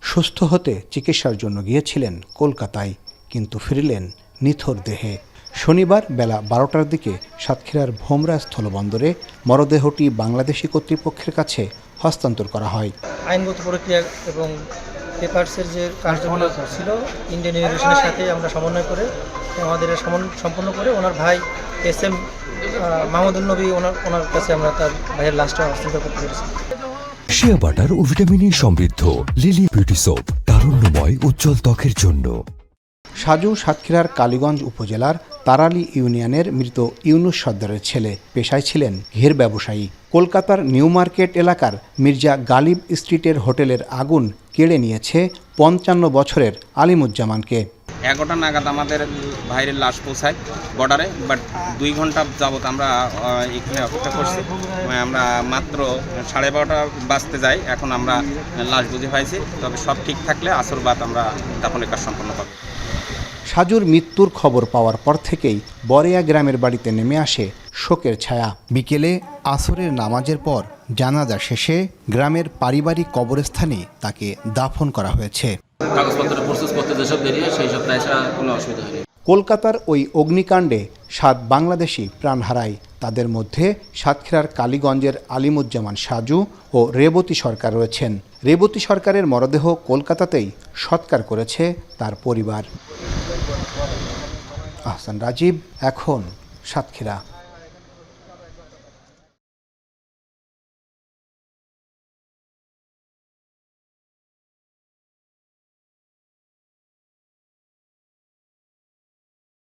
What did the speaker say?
সুস্থ হতে চিকিৎসার জন্য গিয়েছিলেন কলকাতায়, কিন্তু ফিরলেন নিথর দেহে। শনিবার বেলা 12টার দিকে সাতক্ষীরার ভোমরা স্থলবন্দরে মরদেহটি বাংলাদেশি কর্তৃপক্ষের কাছে হস্তান্তর করা হয়। আইনগত প্রক্রিয়া এবং পেপারসের যে কার্যক্রম ছিল ইন্ডিয়ান ইমিগ্রেশনের সাথে আমরা সমন্বয় করে আমাদের সম্পন্ন করে ওনার ভাই SM মাহমুদুল নবী ওনার কাছে আমরা তার ভাইয়ের লাশটা হস্তান্তর করতে পেরেছি। শিয়া বাটার ও ভিটামিন ই সমৃদ্ধ লিলি বিউটি সোপ, তারুণ্যময় উজ্জ্বল ত্বকের জন্য। সাজু সাতক্ষীরার কালীগঞ্জ উপজেলার তারালি ইউনিয়নের মৃত ইউনুস সর্দারের ছেলে, পেশায় ছিলেন ঘের ব্যবসায়ী। কলকাতার নিউ মার্কেট এলাকার মির্জা গালিব স্ট্রিটের হোটেলের আগুন কেড়ে নিয়েছে 55 বছরের আলিমুজ্জামানকে। 11টা নাগাদ আমাদের ভাইয়ের লাশ পৌঁছায় বর্ডারে, বাট 2 ঘন্টা যাবত আমরা এখানে অপেক্ষা করছি। আমরা মাত্র 12:30 বাজতে যাই, এখন আমরা লাশ বুঝে পাইছি। তবে সব ঠিক থাকলে আসর বাদ আমরা দাফনের কাজ সম্পন্ন করব। সাজুর মৃত্যুর খবর পাওয়ার পর থেকেই বরেয়া গ্রামের বাড়িতে নেমে আসে শোকের ছায়া। বিকেলে আসরের নামাজের পর জানাজা শেষে গ্রামের পারিবারিক কবরস্থানে তাকে দাফন করা হয়েছে। কাগজপত্র প্রসেস করতে যেসব দেরি হয় সেই সপ্তাহে ছাড়া কোনো অসুবিধা হয়নি। কলকাতার ওই অগ্নিকাণ্ডে 7 বাংলাদেশি প্রাণ হারায়। তাদের মধ্যে সাতক্ষীরার কালীগঞ্জের আলিমুজ্জামান সাজু ও রেবতী সরকার রয়েছেন। রেবতী সরকারের মরদেহ কলকাতাতেই সৎকার করেছে তার পরিবার। আহসান রাজীব, এখন সাতক্ষীরা।